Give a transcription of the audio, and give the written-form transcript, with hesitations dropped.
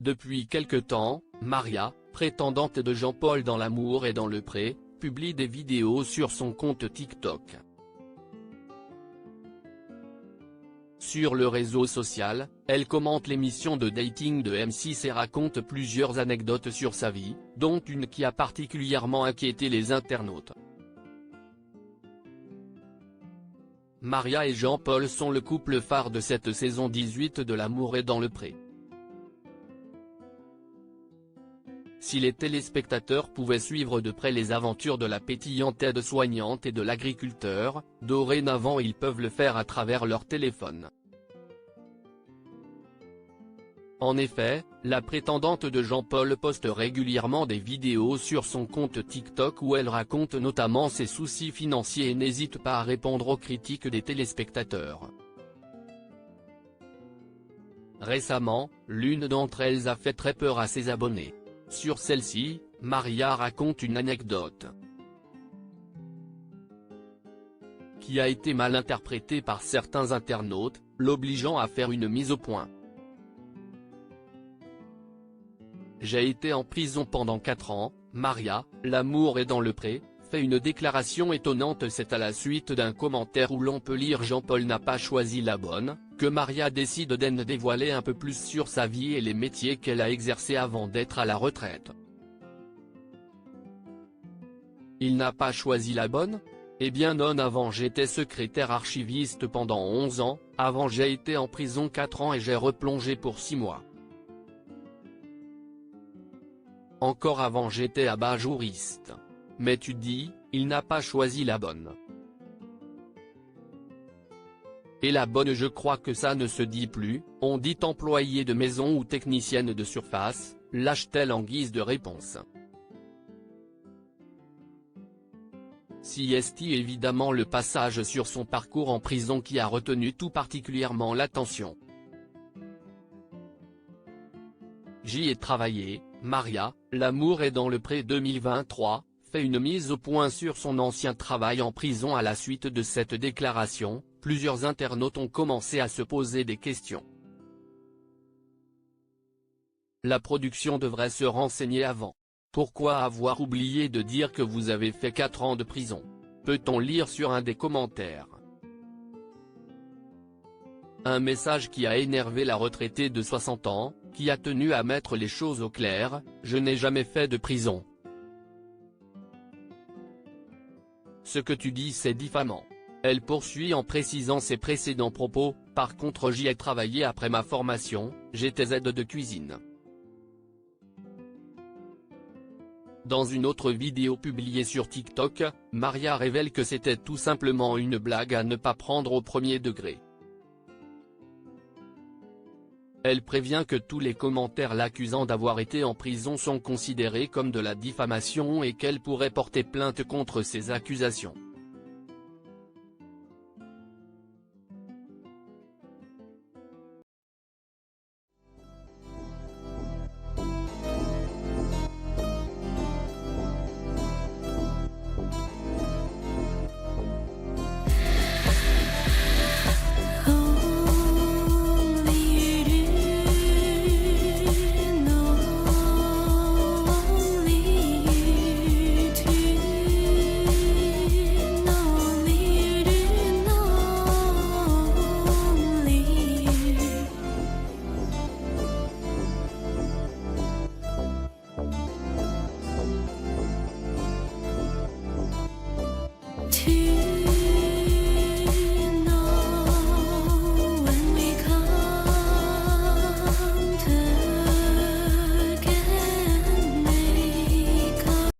Depuis quelque temps, Maria, prétendante de Jean-Paul dans L'amour est dans le pré, publie des vidéos sur son compte TikTok. Sur le réseau social, elle commente l'émission de dating de M6 et raconte plusieurs anecdotes sur sa vie, dont une qui a particulièrement inquiété les internautes. Maria et Jean-Paul sont le couple phare de cette saison 18 de L'amour est dans le pré. Si les téléspectateurs pouvaient suivre de près les aventures de la pétillante aide-soignante et de l'agriculteur, dorénavant ils peuvent le faire à travers leur téléphone. En effet, la prétendante de Jean-Paul poste régulièrement des vidéos sur son compte TikTok où elle raconte notamment ses soucis financiers et n'hésite pas à répondre aux critiques des téléspectateurs. Récemment, l'une d'entre elles a fait très peur à ses abonnés. Sur celle-ci, Maria raconte une anecdote qui a été mal interprétée par certains internautes, l'obligeant à faire une mise au point. J'ai été en prison pendant 4 ans, Maria, L'amour est dans le pré, fait une déclaration étonnante. C'est à la suite d'un commentaire où l'on peut lire Jean-Paul n'a pas choisi la bonne, que Maria décide d'en dévoiler un peu plus sur sa vie et les métiers qu'elle a exercés avant d'être à la retraite. Il n'a pas choisi la bonne ? Eh bien non, avant j'étais secrétaire archiviste pendant 11 ans, avant j'ai été en prison 4 ans et j'ai replongé pour 6 mois. Encore avant j'étais abat-jouriste. Mais tu dis, il n'a pas choisi la bonne. Et la bonne, je crois que ça ne se dit plus, on dit employée de maison ou technicienne de surface, lâche-t-elle en guise de réponse. C'est évidemment le passage sur son parcours en prison qui a retenu tout particulièrement l'attention. J'y ai travaillé, Maria, L'amour est dans le pré 2023, fait une mise au point sur son ancien travail en prison. À la suite de cette déclaration, plusieurs internautes ont commencé à se poser des questions. La production devrait se renseigner avant. Pourquoi avoir oublié de dire que vous avez fait 4 ans de prison? Peut-on lire sur un des commentaires. Un message qui a énervé la retraitée de 60 ans, qui a tenu à mettre les choses au clair: je n'ai jamais fait de prison. Ce que tu dis c'est diffamant. Elle poursuit en précisant ses précédents propos: par contre j'y ai travaillé après ma formation, j'étais aide de cuisine. Dans une autre vidéo publiée sur TikTok, Maria révèle que c'était tout simplement une blague à ne pas prendre au premier degré. Elle prévient que tous les commentaires l'accusant d'avoir été en prison sont considérés comme de la diffamation et qu'elle pourrait porter plainte contre ces accusations. To